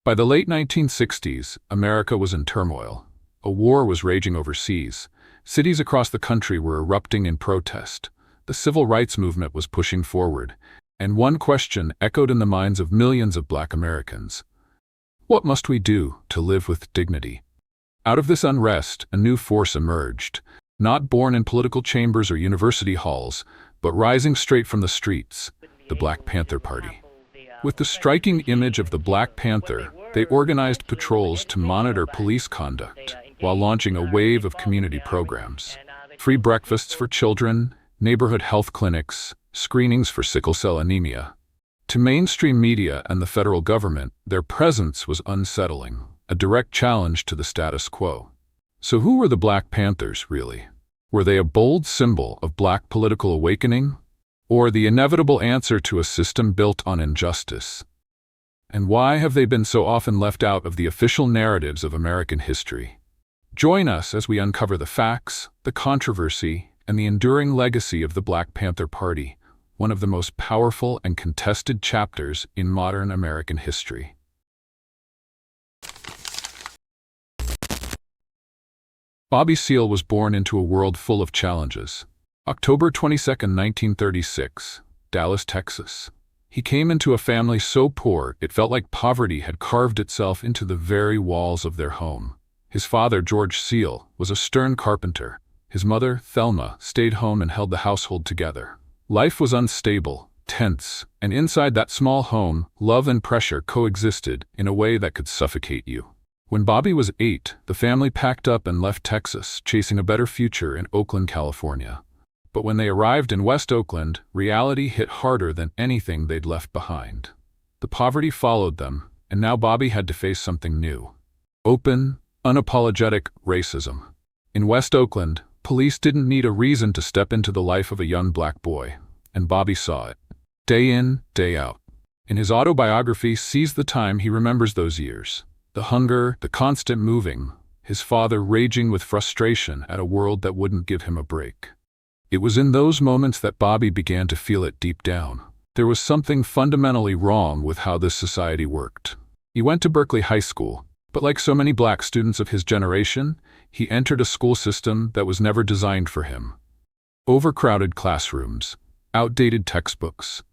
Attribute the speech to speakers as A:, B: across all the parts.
A: By the late 1960s, America was in turmoil. A war was raging overseas. Cities across the country were erupting in protest. The civil rights movement was pushing forward, and one question echoed in the minds of millions of Black Americans. What must we do to live with dignity? Out of this unrest, a new force emerged, not born in political chambers or university halls, but rising straight from the streets, the Black Panther Party. With the striking image of the Black Panther, they organized patrols to monitor police conduct, while launching a wave of community programs. Free breakfasts for children, neighborhood health clinics, screenings for sickle cell anemia. To mainstream media and the federal government, their presence was unsettling, a direct challenge to the status quo. So who were the Black Panthers, really? Were they a bold symbol of Black political awakening, or the inevitable answer to a system built on injustice? And why have they been so often left out of the official narratives of American history? Join us as we uncover the facts, the controversy, and the enduring legacy of the Black Panther Party, one of the most powerful and contested chapters in modern American history. Bobby Seale was born into a world full of challenges. October 22, 1936, Dallas, Texas. He came into a family so poor it felt like poverty had carved itself into the very walls of their home. His father, George Seale, was a stern carpenter. His mother, Thelma, stayed home and held the household together. Life was unstable, tense, and inside that small home, love and pressure coexisted in a way that could suffocate you. When Bobby was 8, the family packed up and left Texas, chasing a better future in Oakland, California. But when they arrived in West Oakland, reality hit harder than anything they'd left behind. The poverty followed them, and now Bobby had to face something new. Open, unapologetic racism. In West Oakland, police didn't need a reason to step into the life of a young Black boy, and Bobby saw it. Day in, day out. In his autobiography, Seize the Time, he remembers those years. The hunger, the constant moving, his father raging with frustration at a world that wouldn't give him a break. It was in those moments that Bobby began to feel it deep down. There was something fundamentally wrong with how this society worked. He went to Berkeley High School, but like so many Black students of his generation, he entered a school system that was never designed for him. Overcrowded classrooms, outdated textbooks,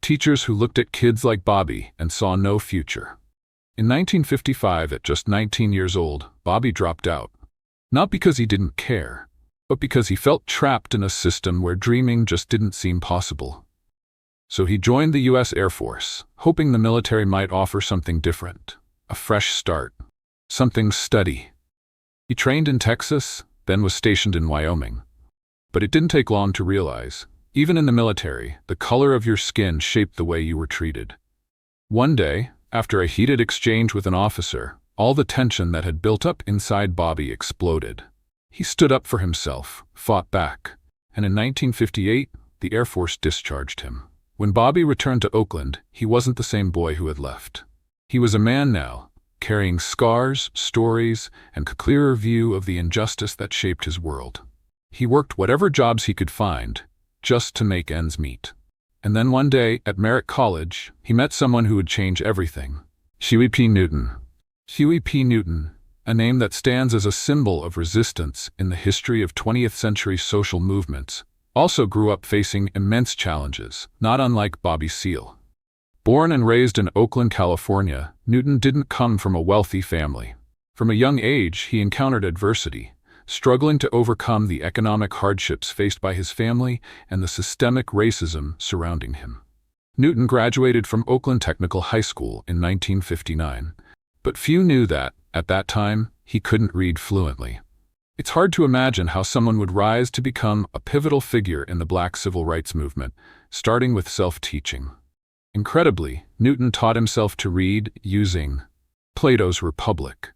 A: teachers who looked at kids like Bobby and saw no future. In 1955, at just 19 years old, Bobby dropped out. Not because he didn't care, but because he felt trapped in a system where dreaming just didn't seem possible. So he joined the U.S. Air Force, hoping the military might offer something different, a fresh start, something steady. He trained in Texas, then was stationed in Wyoming. But it didn't take long to realize, even in the military, the color of your skin shaped the way you were treated. One day, after a heated exchange with an officer, all the tension that had built up inside Bobby exploded. He stood up for himself, fought back, and in 1958, the Air Force discharged him. When Bobby returned to Oakland, he wasn't the same boy who had left. He was a man now, carrying scars, stories, and a clearer view of the injustice that shaped his world. He worked whatever jobs he could find, just to make ends meet. And then one day, at Merritt College, he met someone who would change everything. Huey P. Newton. Huey P. Newton, a name that stands as a symbol of resistance in the history of 20th century social movements, also grew up facing immense challenges, not unlike Bobby Seale. Born and raised in Oakland, California, Newton didn't come from a wealthy family. From a young age, he encountered adversity, struggling to overcome the economic hardships faced by his family and the systemic racism surrounding him. Newton graduated from Oakland Technical High School in 1959, but few knew that, at that time, he couldn't read fluently. It's hard to imagine how someone would rise to become a pivotal figure in the Black civil rights movement, starting with self-teaching. Incredibly, Newton taught himself to read using Plato's Republic,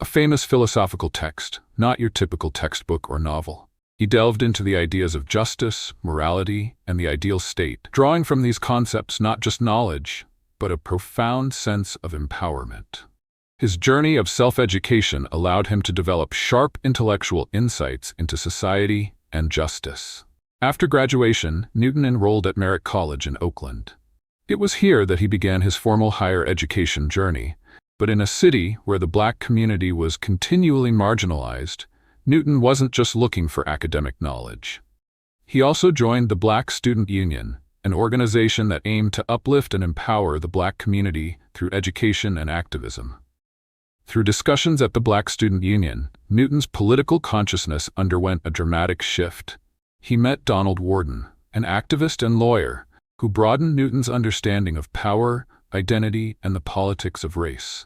A: a famous philosophical text, not your typical textbook or novel. He delved into the ideas of justice, morality, and the ideal state, drawing from these concepts not just knowledge, but a profound sense of empowerment. His journey of self-education allowed him to develop sharp intellectual insights into society and justice. After graduation, Newton enrolled at Merritt College in Oakland. It was here that he began his formal higher education journey, But in a city where the black community was continually marginalized, Newton wasn't just looking for academic knowledge. He also joined the Black Student Union, an organization that aimed to uplift and empower the black community through education and activism. Through discussions at the Black Student Union, Newton's political consciousness underwent a dramatic shift. He met Donald Worden, an activist and lawyer, who broadened Newton's understanding of power, identity, and the politics of race.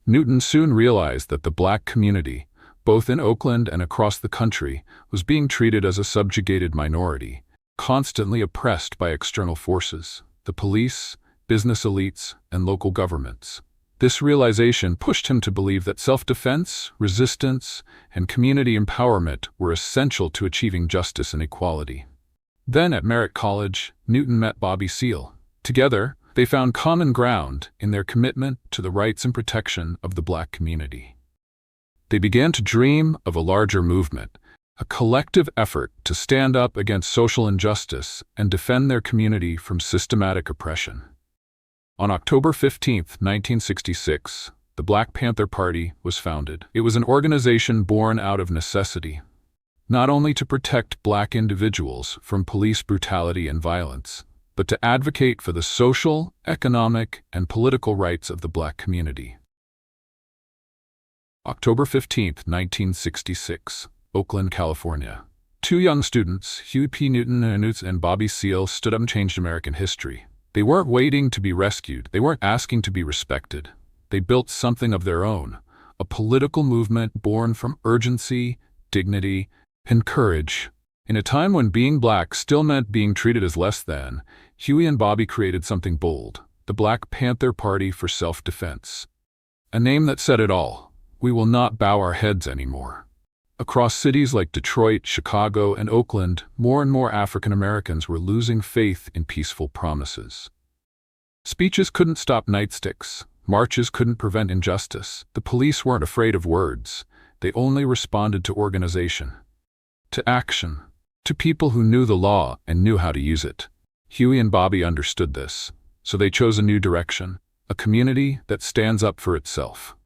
A: Newton soon realized that the black community, both in Oakland and across the country, was being treated as a subjugated minority, constantly oppressed by external forces, the police, business elites, and local governments. This realization pushed him to believe that self-defense, resistance, and community empowerment were essential to achieving justice and equality. Then at Merritt College, Newton met Bobby Seale. Together, they found common ground in their commitment to the rights and protection of the black community. They began to dream of a larger movement, a collective effort to stand up against social injustice and defend their community from systematic oppression. On October 15, 1966, the Black Panther Party was founded. It was an organization born out of necessity, not only to protect black individuals from police brutality and violence, but to advocate for the social, economic, and political rights of the black community. October 15, 1966, Oakland, California. Two young students, Huey P. Newton and Bobby Seale, stood up and changed American history. They weren't waiting to be rescued. They weren't asking to be respected. They built something of their own, a political movement born from urgency, dignity, and courage. In a time when being black still meant being treated as less than, Huey and Bobby created something bold, the Black Panther Party for Self-Defense. A name that said it all: we will not bow our heads anymore. Across cities like Detroit, Chicago, and Oakland, more and more African Americans were losing faith in peaceful promises. Speeches couldn't stop nightsticks. Marches couldn't prevent injustice. The police weren't afraid of words. They only responded to organization, to action, to people who knew the law and knew how to use it. Huey and Bobby understood this, so they chose a new direction, a community that stands up for itself,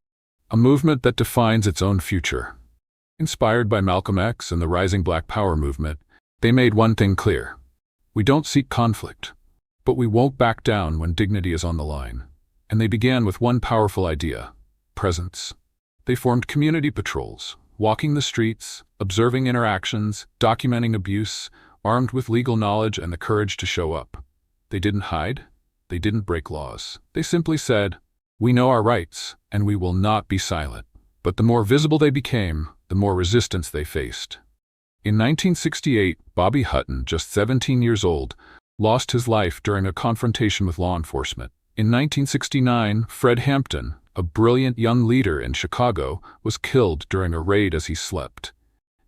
A: a movement that defines its own future. Inspired by Malcolm X and the rising Black Power movement, they made one thing clear: we don't seek conflict, but we won't back down when dignity is on the line. And they began with one powerful idea: presence. They formed community patrols, walking the streets, observing interactions, documenting abuse, armed with legal knowledge and the courage to show up. They didn't hide. They didn't break laws. They simply said, we know our rights, and we will not be silent. But the more visible they became, the more resistance they faced. In 1968, Bobby Hutton, just 17 years old, lost his life during a confrontation with law enforcement. In 1969, Fred Hampton, a brilliant young leader in Chicago, was killed during a raid as he slept.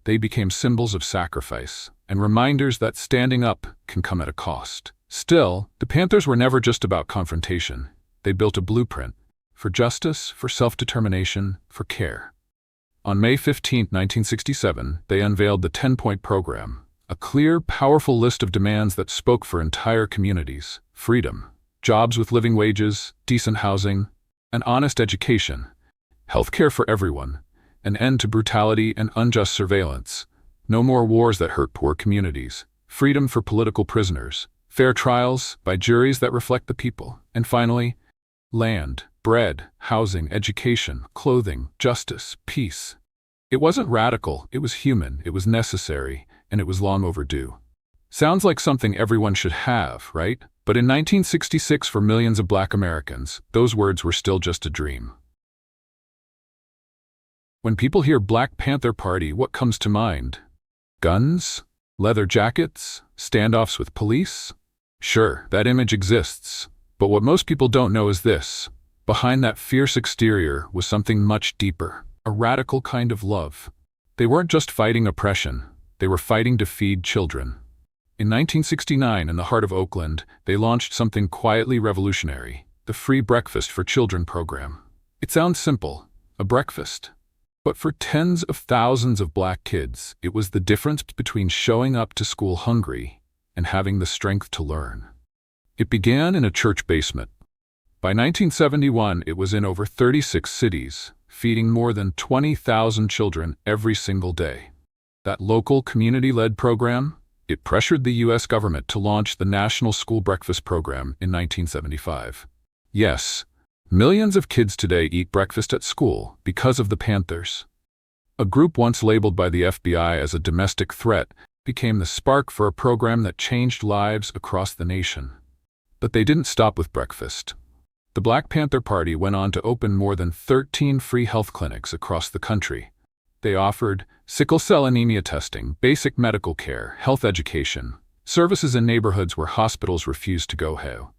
A: They became symbols of sacrifice and reminders that standing up can come at a cost. Still, the Panthers were never just about confrontation. They built a blueprint for justice, for self-determination, for care. On May 15, 1967, they unveiled the 10-point program, a clear, powerful list of demands that spoke for entire communities: freedom, jobs with living wages, decent housing, an honest education, health care for everyone, an end to brutality and unjust surveillance, no more wars that hurt poor communities, freedom for political prisoners, fair trials by juries that reflect the people, and finally, land, bread, housing, education, clothing, justice, peace. It wasn't radical, it was human, it was necessary, and it was long overdue. Sounds like something everyone should have, right? But in 1966, for millions of Black Americans, those words were still just a dream. When people hear Black Panther Party, what comes to mind? Guns? Leather jackets? Standoffs with police? Sure, that image exists. But what most people don't know is this: behind that fierce exterior was something much deeper, a radical kind of love. They weren't just fighting oppression, they were fighting to feed children. In 1969, in the heart of Oakland, they launched something quietly revolutionary: the Free Breakfast for Children program. It sounds simple, a breakfast. But for tens of thousands of Black kids, it was the difference between showing up to school hungry and having the strength to learn. It began in a church basement. By 1971, it was in over 36 cities, feeding more than 20,000 children every single day. That local community-led program, it pressured the U.S. government to launch the National School Breakfast Program in 1975. Yes, millions of kids today eat breakfast at school because of the Panthers. A group once labeled by the FBI as a domestic threat became the spark for a program that changed lives across the nation. But they didn't stop with breakfast. The Black Panther Party went on to open more than 13 free health clinics across the country. They offered sickle cell anemia testing, basic medical care, health education, services in neighborhoods where hospitals refused to go.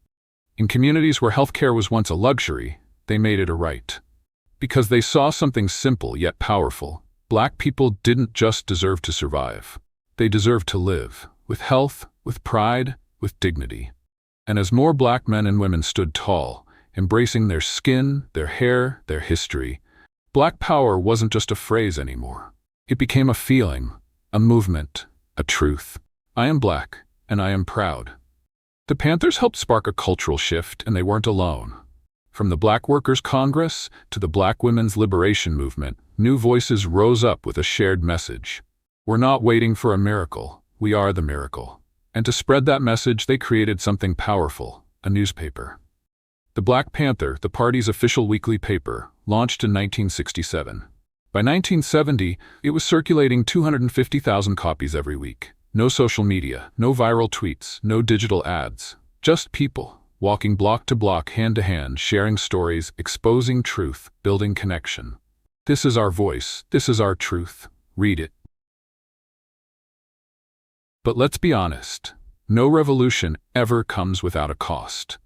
A: In communities where healthcare was once a luxury, they made it a right. Because they saw something simple yet powerful. Black people didn't just deserve to survive. They deserved to live, with health, with pride, with dignity. And as more Black men and women stood tall, embracing their skin, their hair, their history, Black power wasn't just a phrase anymore. It became a feeling, a movement, a truth. I am Black, and I am proud. The Panthers helped spark a cultural shift, and they weren't alone. From the Black Workers' Congress to the Black Women's Liberation Movement, new voices rose up with a shared message. We're not waiting for a miracle, we are the miracle. And to spread that message, they created something powerful, a newspaper. The Black Panther, the party's official weekly paper, launched in 1967. By 1970, it was circulating 250,000 copies every week. No social media, no viral tweets, no digital ads. Just people, walking block to block, hand to hand, sharing stories, exposing truth, building connection. This is our voice, this is our truth. Read it. But let's be honest, no revolution ever comes without a cost.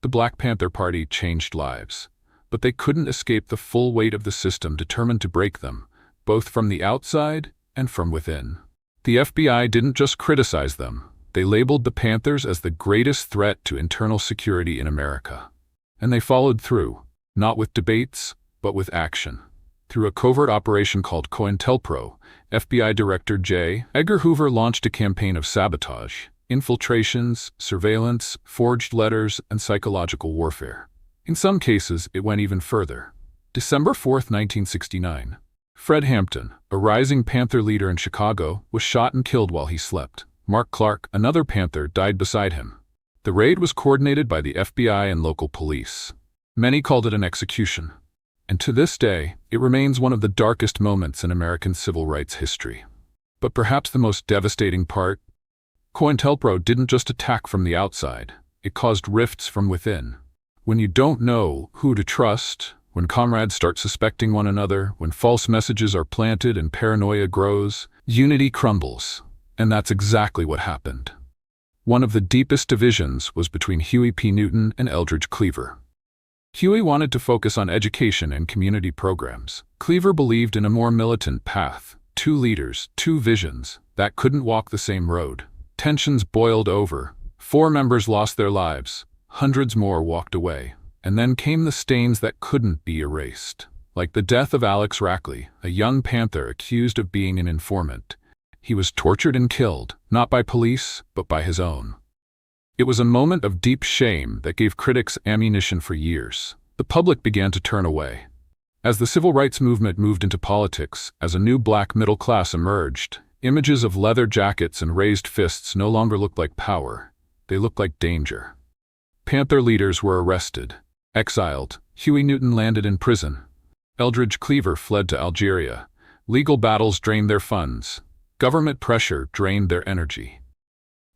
A: The Black Panther Party changed lives, but they couldn't escape the full weight of the system determined to break them, both from the outside and from within. The FBI didn't just criticize them, they labeled the Panthers as the greatest threat to internal security in America. And they followed through, not with debates, but with action. Through a covert operation called COINTELPRO, FBI Director J. Edgar Hoover launched a campaign of sabotage, infiltrations, surveillance, forged letters, and psychological warfare. In some cases, it went even further. December 4, 1969. Fred Hampton, a rising Panther leader in Chicago, was shot and killed while he slept. Mark Clark, another Panther, died beside him. The raid was coordinated by the FBI and local police. Many called it an execution. And to this day, it remains one of the darkest moments in American civil rights history. But perhaps the most devastating part? COINTELPRO didn't just attack from the outside, it caused rifts from within. When you don't know who to trust, when comrades start suspecting one another, when false messages are planted and paranoia grows, unity crumbles. And that's exactly what happened. One of the deepest divisions was between Huey P. Newton and Eldridge Cleaver. Huey wanted to focus on education and community programs. Cleaver believed in a more militant path. Two leaders, two visions, that couldn't walk the same road. Tensions boiled over. 4 members lost their lives. Hundreds more walked away. And then came the stains that couldn't be erased. Like the death of Alex Rackley, a young Panther accused of being an informant. He was tortured and killed, not by police, but by his own. It was a moment of deep shame that gave critics ammunition for years. The public began to turn away. As the civil rights movement moved into politics, as a new Black middle class emerged, images of leather jackets and raised fists no longer looked like power. They looked like danger. Panther leaders were arrested, exiled. Huey Newton landed in prison. Eldridge Cleaver fled to Algeria. Legal battles drained their funds. Government pressure drained their energy.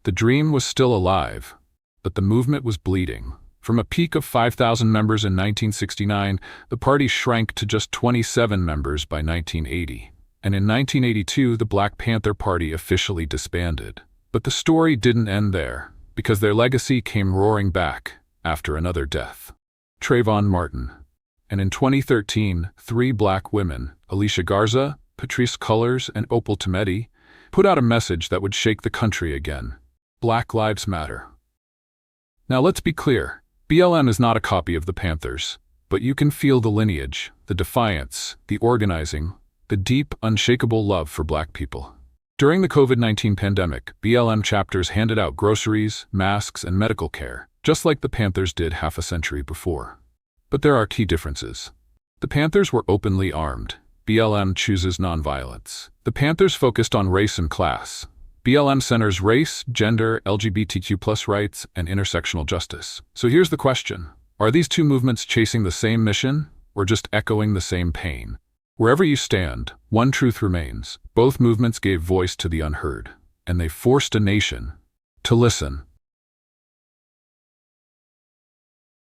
A: The dream was still alive, but the movement was bleeding. From a peak of 5,000 members in 1969, the party shrank to just 27 members by 1980. And in 1982, the Black Panther Party officially disbanded. But the story didn't end there, because their legacy came roaring back after another death. Trayvon Martin. And in 2013, 3 Black women, Alicia Garza, Patrisse Cullors, and Opal Tometi, put out a message that would shake the country again. Black Lives Matter. Now let's be clear, BLM is not a copy of the Panthers, but you can feel the lineage, the defiance, the organizing, the deep, unshakable love for Black people. During the COVID-19 pandemic, BLM chapters handed out groceries, masks, and medical care, just like the Panthers did half a century before. But there are key differences. The Panthers were openly armed. BLM chooses nonviolence. The Panthers focused on race and class. BLM centers race, gender, LGBTQ+ rights, and intersectional justice. So here's the question. Are these two movements chasing the same mission, or just echoing the same pain? Wherever you stand, one truth remains. Both movements gave voice to the unheard, and they forced a nation to listen.